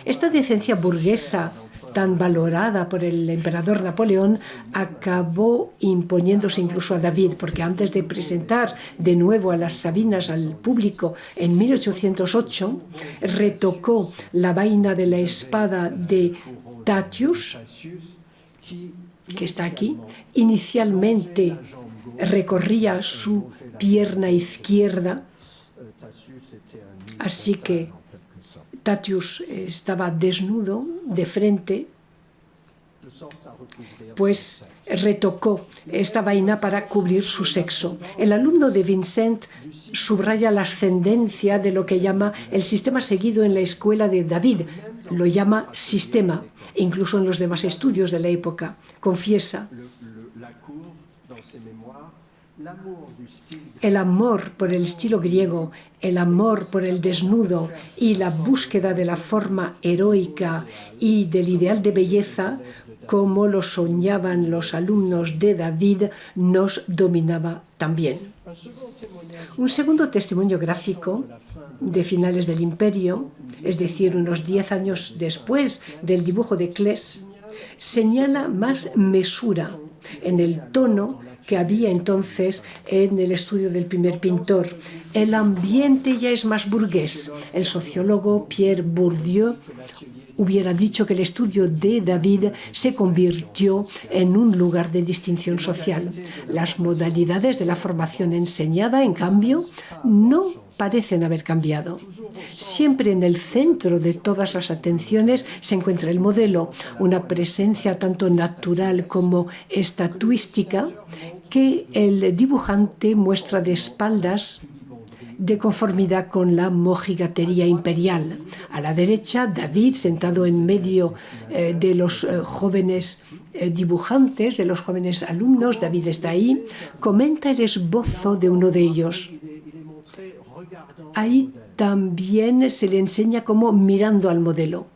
Esta decencia burguesa, tan valorada por el emperador Napoleón, acabó imponiéndose incluso a David, porque antes de presentar de nuevo a las Sabinas al público en 1808, retocó la vaina de la espada de Tatius, que está aquí. Inicialmente recorría su pierna izquierda, así que Tatius estaba desnudo de frente, pues retocó esta vaina para cubrir su sexo. El alumno de Vincent subraya la ascendencia de lo que llama el sistema seguido en la escuela de David. Lo llama sistema, incluso en los demás estudios de la época. Confiesa: el amor por el estilo griego, el amor por el desnudo y la búsqueda de la forma heroica y del ideal de belleza, como lo soñaban los alumnos de David, nos dominaba también. Un segundo testimonio gráfico de finales del Imperio, es decir, unos 10 años después del dibujo de Claes, señala más mesura en el tono que había entonces en el estudio del primer pintor. El ambiente ya es más burgués. El sociólogo Pierre Bourdieu hubiera dicho que el estudio de David se convirtió en un lugar de distinción social. Las modalidades de la formación enseñada, en cambio, no parecen haber cambiado. Siempre en el centro de todas las atenciones se encuentra el modelo, una presencia tanto natural como estatuística que el dibujante muestra de espaldas de conformidad con la mojigatería imperial. A la derecha, David, sentado en medio de los jóvenes dibujantes, de los jóvenes alumnos, David está ahí, comenta el esbozo de uno de ellos. Ahí también se le enseña como mirando al modelo.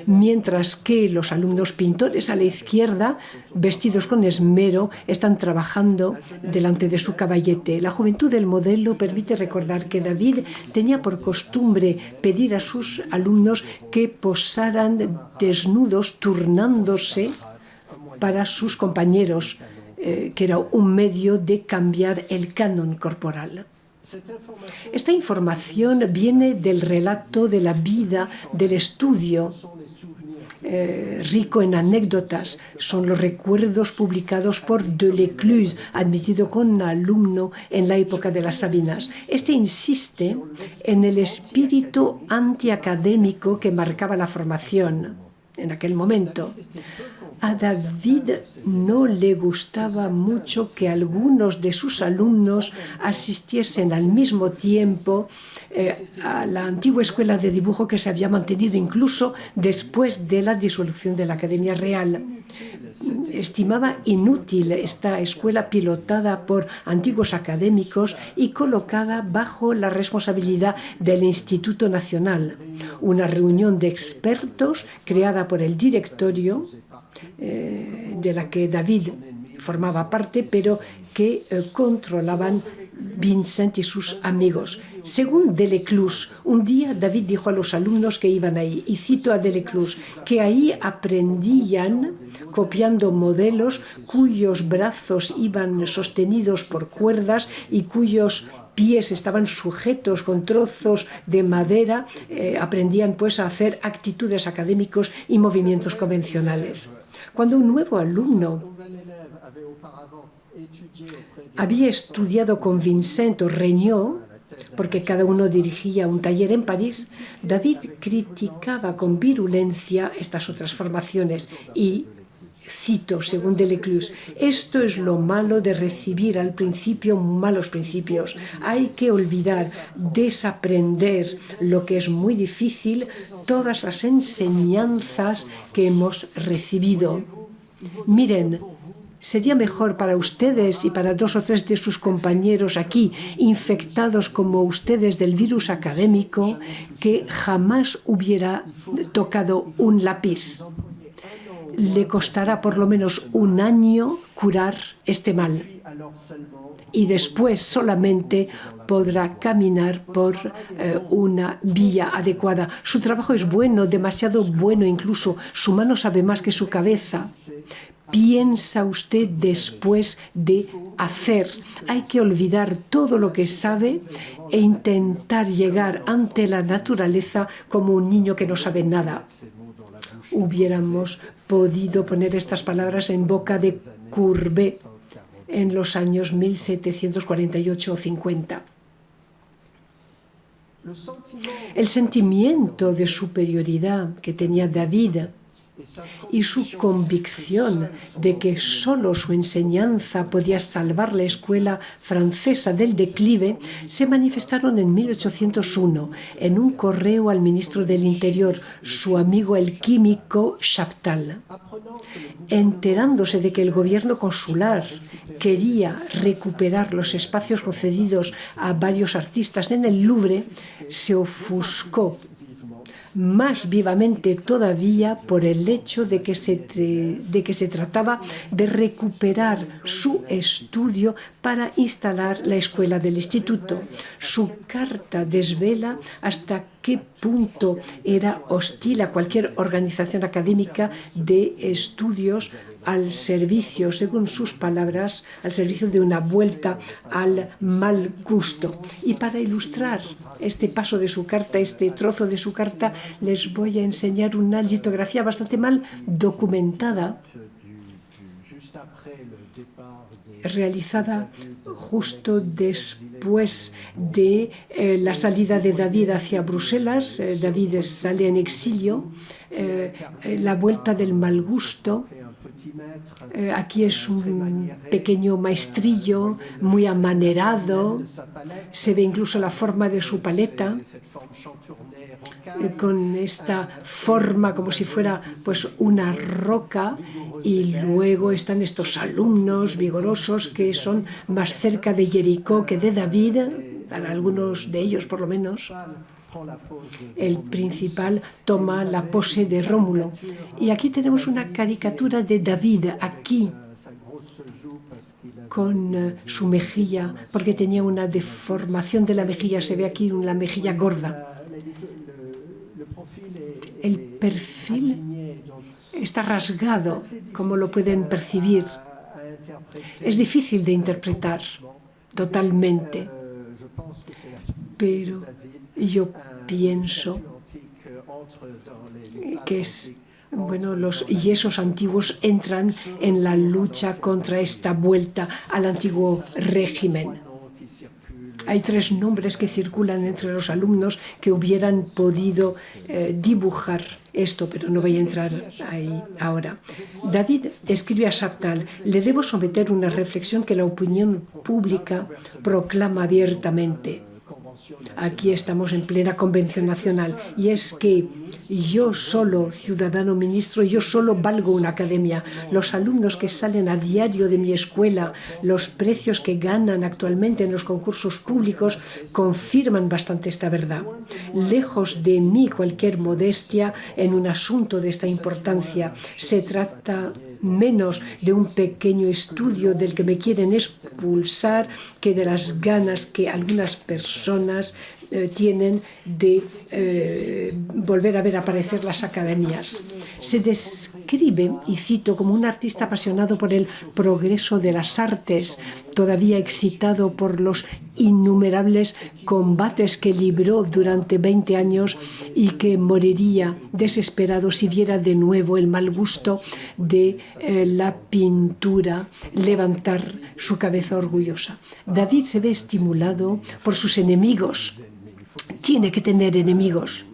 Mientras que los alumnos pintores a la izquierda, vestidos con esmero, están trabajando delante de su caballete. La juventud del modelo permite recordar que David tenía por costumbre pedir a sus alumnos que posaran desnudos, turnándose para sus compañeros, que era un medio de cambiar el canon corporal. Esta información viene del relato de la vida, del estudio, rico en anécdotas. Son los recuerdos publicados por Delecluze, admitido como alumno en la época de las Sabinas. Este insiste en el espíritu antiacadémico que marcaba la formación en aquel momento. A David no le gustaba mucho que algunos de sus alumnos asistiesen al mismo tiempo a la antigua escuela de dibujo que se había mantenido incluso después de la disolución de la Academia Real. Estimaba inútil esta escuela pilotada por antiguos académicos y colocada bajo la responsabilidad del Instituto Nacional. Una reunión de expertos creada por el directorio, de la que David formaba parte, pero que controlaban Vincent y sus amigos. Según Delecluze, un día David dijo a los alumnos que iban ahí, y cito a Delecluze, que ahí aprendían copiando modelos cuyos brazos iban sostenidos por cuerdas y cuyos pies estaban sujetos con trozos de madera, aprendían pues a hacer actitudes académicos y movimientos convencionales. Cuando un nuevo alumno había estudiado con Vincent o Regnault, porque cada uno dirigía un taller en París, David criticaba con virulencia estas otras formaciones y, cito, según Delecluze, esto es lo malo de recibir al principio malos principios. Hay que olvidar, desaprender, lo que es muy difícil, todas las enseñanzas que hemos recibido. Miren, sería mejor para ustedes y para 2 o 3 de sus compañeros aquí, infectados como ustedes del virus académico, que jamás hubiera tocado un lápiz. Le costará por lo menos 1 año curar este mal. Y después solamente podrá caminar por una vía adecuada. Su trabajo es bueno, demasiado bueno incluso. Su mano sabe más que su cabeza. Piensa usted después de hacer. Hay que olvidar todo lo que sabe e intentar llegar ante la naturaleza como un niño que no sabe nada. Hubiéramos podido poner estas palabras en boca de Courbet en los años 1748 o 50. El sentimiento de superioridad que tenía David y su convicción de que solo su enseñanza podía salvar la escuela francesa del declive se manifestaron en 1801 en un correo al ministro del Interior, su amigo el químico Chaptal. Enterándose de que el gobierno consular quería recuperar los espacios concedidos a varios artistas en el Louvre, se ofuscó más vivamente todavía por el hecho de que se trataba de recuperar su estudio para instalar la escuela del instituto. Su carta desvela hasta qué punto era hostil a cualquier organización académica de estudios al servicio, según sus palabras, al servicio de una vuelta al mal gusto. Y para ilustrar este paso de su carta, este trozo de su carta, les voy a enseñar una litografía bastante mal documentada, realizada justo después de la salida de David hacia Bruselas. David sale en exilio, la vuelta del mal gusto. Aquí es un pequeño maestrillo muy amanerado, se ve incluso la forma de su paleta, con esta forma como si fuera pues una roca, y luego están estos alumnos vigorosos que son más cerca de Jericó que de David, para algunos de ellos por lo menos. El principal toma la pose de Rómulo. Y aquí tenemos una caricatura de David, aquí, con su mejilla, porque tenía una deformación de la mejilla, se ve aquí una mejilla gorda. El perfil está rasgado, como lo pueden percibir. Es difícil de interpretar totalmente. pero yo pienso que los yesos antiguos entran en la lucha contra esta vuelta al antiguo régimen. Hay 3 nombres que circulan entre los alumnos que hubieran podido dibujar esto, pero no voy a entrar ahí ahora. David escribe a Chaptal: le debo someter una reflexión que la opinión pública proclama abiertamente. Aquí estamos en plena convención nacional, y es que yo solo, ciudadano ministro, yo solo valgo una academia. Los alumnos que salen a diario de mi escuela, los precios que ganan actualmente en los concursos públicos confirman bastante esta verdad. Lejos de mí cualquier modestia en un asunto de esta importancia. Se trata menos de un pequeño estudio del que me quieren expulsar que de las ganas que algunas personas tienen de volver a ver aparecer las academias. Se describe, y cito, como un artista apasionado por el progreso de las artes, todavía excitado por los innumerables combates que libró durante 20 años y que moriría desesperado si viera de nuevo el mal gusto de la pintura levantar su cabeza orgullosa. David se ve estimulado por sus enemigos. Tiene que tener enemigos.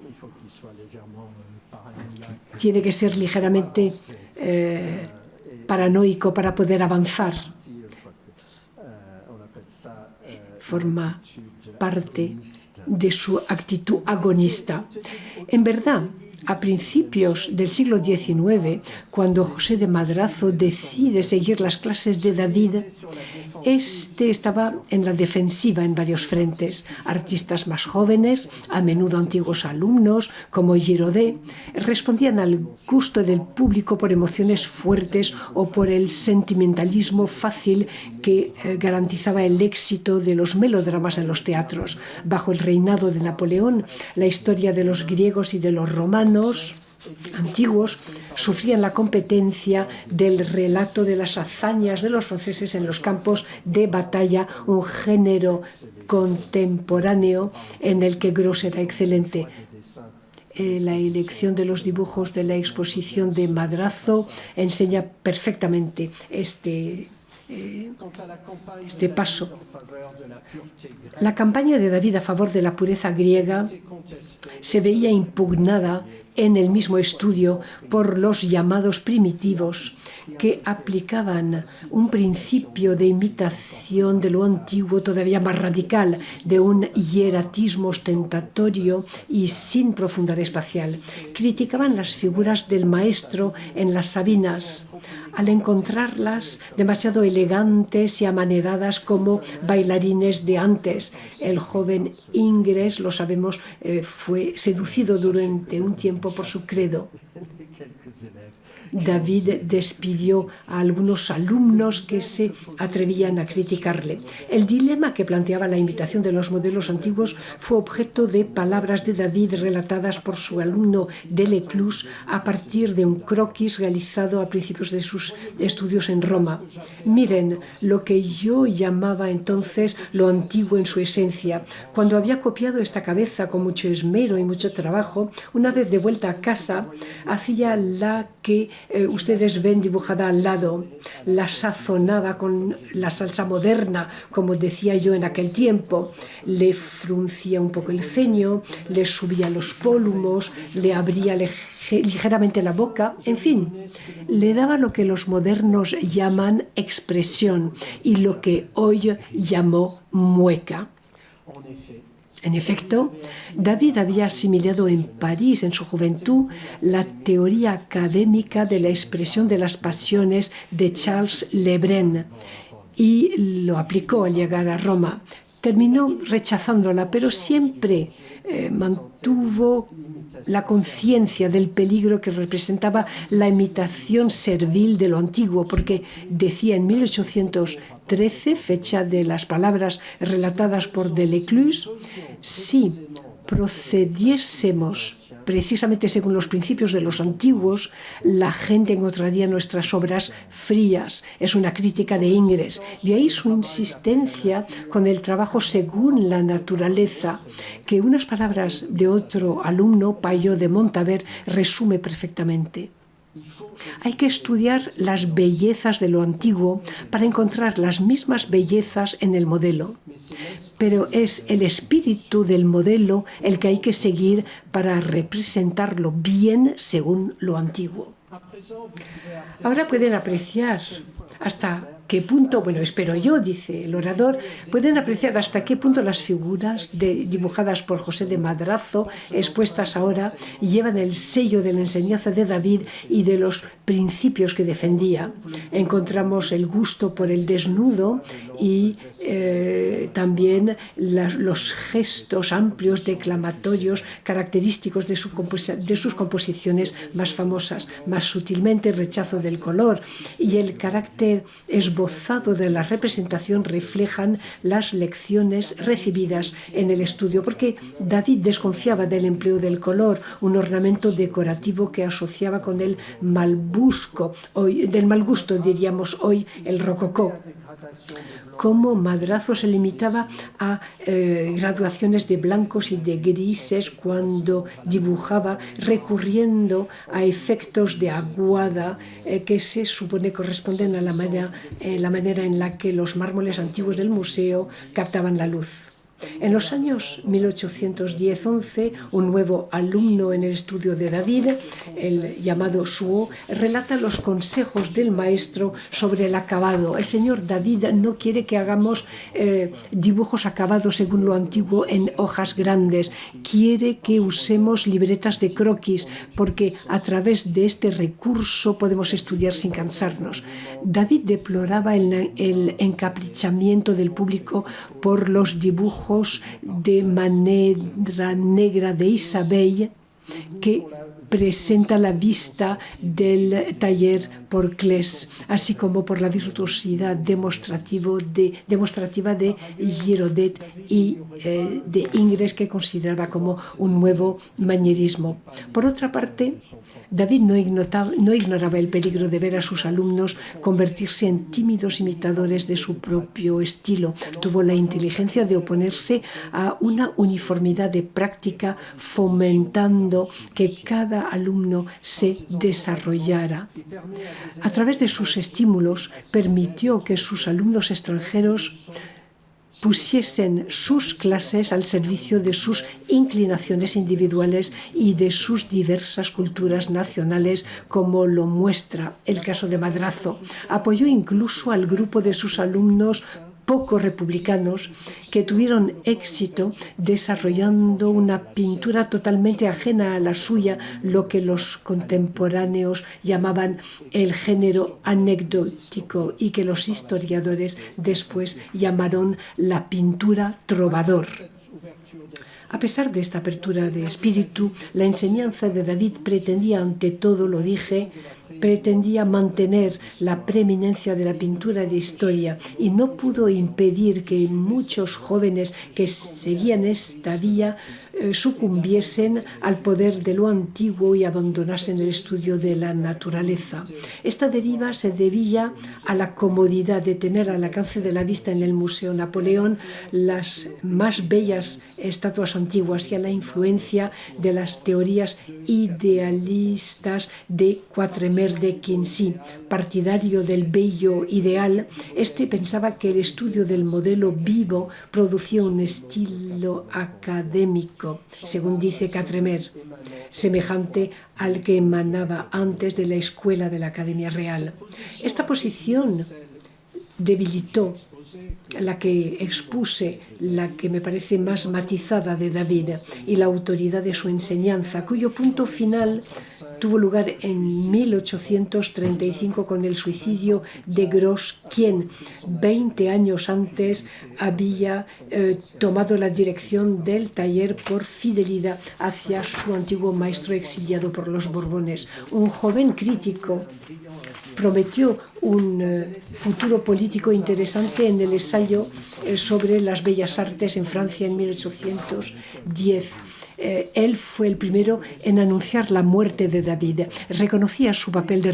Tiene que ser ligeramente paranoico para poder avanzar. Forma parte de su actitud agonista. En verdad, a principios del siglo XIX, cuando José de Madrazo decide seguir las clases de David, este estaba en la defensiva en varios frentes. Artistas más jóvenes, a menudo antiguos alumnos, como Girodet, respondían al gusto del público por emociones fuertes o por el sentimentalismo fácil que garantizaba el éxito de los melodramas en los teatros. Bajo el reinado de Napoleón, la historia de los griegos y de los romanos antiguos sufrían la competencia del relato de las hazañas de los franceses en los campos de batalla, un género contemporáneo en el que Gros era excelente. La elección de los dibujos de la exposición de Madrazo enseña perfectamente este paso. La campaña de David a favor de la pureza griega se veía impugnada en el mismo estudio por los llamados primitivos, que aplicaban un principio de imitación de lo antiguo todavía más radical, de un hieratismo ostentatorio y sin profundidad espacial. Criticaban las figuras del maestro en las Sabinas, al encontrarlas demasiado elegantes y amaneradas como bailarines de antes. El joven Ingres, lo sabemos, fue seducido durante un tiempo por su credo. David despidió a algunos alumnos que se atrevían a criticarle. El dilema que planteaba la imitación de los modelos antiguos fue objeto de palabras de David relatadas por su alumno Deleclus a partir de un croquis realizado a principios de sus estudios en Roma. Miren lo que yo llamaba entonces lo antiguo en su esencia. Cuando había copiado esta cabeza con mucho esmero y mucho trabajo, una vez de vuelta a casa, hacía la que ustedes ven dibujada al lado, la sazonaba con la salsa moderna, como decía yo en aquel tiempo. Le fruncía un poco el ceño, le subía los pólumos, le abría ligeramente la boca, en fin, le daba lo que los modernos llaman expresión y lo que hoy llamó mueca. En efecto, David había asimilado en París, en su juventud, la teoría académica de la expresión de las pasiones de Charles Le Brun y lo aplicó al llegar a Roma. Terminó rechazándola, pero siempre mantuvo la conciencia del peligro que representaba la imitación servil de lo antiguo, porque decía en 1813, fecha de las palabras relatadas por Deleclus, si procediésemos precisamente según los principios de los antiguos, la gente encontraría nuestras obras frías. Es una crítica de Ingres. De ahí su insistencia con el trabajo según la naturaleza, que unas palabras de otro alumno, Payo de Montaver, resume perfectamente. Hay que estudiar las bellezas de lo antiguo para encontrar las mismas bellezas en el modelo. Pero es el espíritu del modelo el que hay que seguir para representarlo bien según lo antiguo. Ahora pueden apreciar hasta qué punto, bueno, espero yo, dice el orador, pueden apreciar hasta qué punto las figuras dibujadas por José de Madrazo, expuestas ahora, llevan el sello de la enseñanza de David y de los principios que defendía. Encontramos el gusto por el desnudo y también los gestos amplios declamatorios característicos de sus composiciones más famosas, más sutilmente el rechazo del color y el carácter esbozado de la representación reflejan las lecciones recibidas en el estudio, porque David desconfiaba del empleo del color, un ornamento decorativo que asociaba con el mal gusto, diríamos hoy, el rococó. Como Madrazo se limitaba a graduaciones de blancos y de grises cuando dibujaba, recurriendo a efectos de aguada que se supone corresponden a la manera en la que los mármoles antiguos del museo captaban la luz. En los años 1810-11, un nuevo alumno en el estudio de David, el llamado Suo, relata los consejos del maestro sobre el acabado. El señor David no quiere que hagamos dibujos acabados según lo antiguo en hojas grandes. Quiere que usemos libretas de croquis, porque a través de este recurso podemos estudiar sin cansarnos. David deploraba el encaprichamiento del público por los dibujos de manera negra de Isabel que presenta la vista del taller por Claes, así como por la virtuosidad demostrativa de Girodet y de Ingres, que consideraba como un nuevo manierismo. Por otra parte, David no ignoraba el peligro de ver a sus alumnos convertirse en tímidos imitadores de su propio estilo. Tuvo la inteligencia de oponerse a una uniformidad de práctica, fomentando que cada alumno se desarrollara. A través de sus estímulos permitió que sus alumnos extranjeros pusiesen sus clases al servicio de sus inclinaciones individuales y de sus diversas culturas nacionales, como lo muestra el caso de Madrazo. Apoyó incluso al grupo de sus alumnos poco republicanos que tuvieron éxito desarrollando una pintura totalmente ajena a la suya, lo que los contemporáneos llamaban el género anecdótico y que los historiadores después llamaron la pintura trovador. A pesar de esta apertura de espíritu, la enseñanza de David pretendía, ante todo, lo dije, pretendía mantener la preeminencia de la pintura de historia y no pudo impedir que muchos jóvenes que seguían esta vía sucumbiesen al poder de lo antiguo y abandonasen el estudio de la naturaleza. Esta deriva se debía a la comodidad de tener al alcance de la vista en el Museo Napoleón las más bellas estatuas antiguas y a la influencia de las teorías idealistas de Quatremer de Quincy. Partidario del bello ideal, este pensaba que el estudio del modelo vivo producía un estilo académico, según dice Quatremer, semejante al que emanaba antes de la escuela de la Academia Real. Esta posición debilitó la que expuse, la que me parece más matizada de David, y la autoridad de su enseñanza, cuyo punto final tuvo lugar en 1835 con el suicidio de Gros, quien 20 años antes había tomado la dirección del taller por fidelidad hacia su antiguo maestro exiliado por los Borbones. Un joven crítico prometió un futuro político interesante en el ensayo sobre las bellas artes en Francia en 1810. Él fue el primero en anunciar la muerte de David. Reconocía su papel de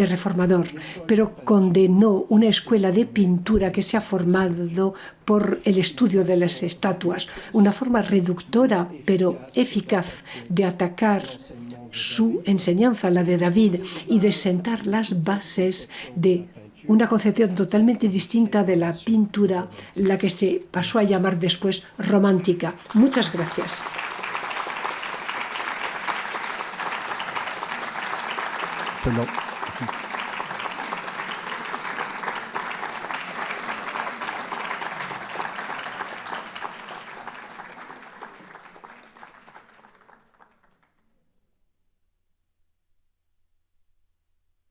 reformador, pero condenó una escuela de pintura que se ha formado por el estudio de las estatuas, una forma reductora pero eficaz de atacar su enseñanza, la de David, y de sentar las bases de una concepción totalmente distinta de la pintura, la que se pasó a llamar después romántica. Muchas gracias.
Perdón.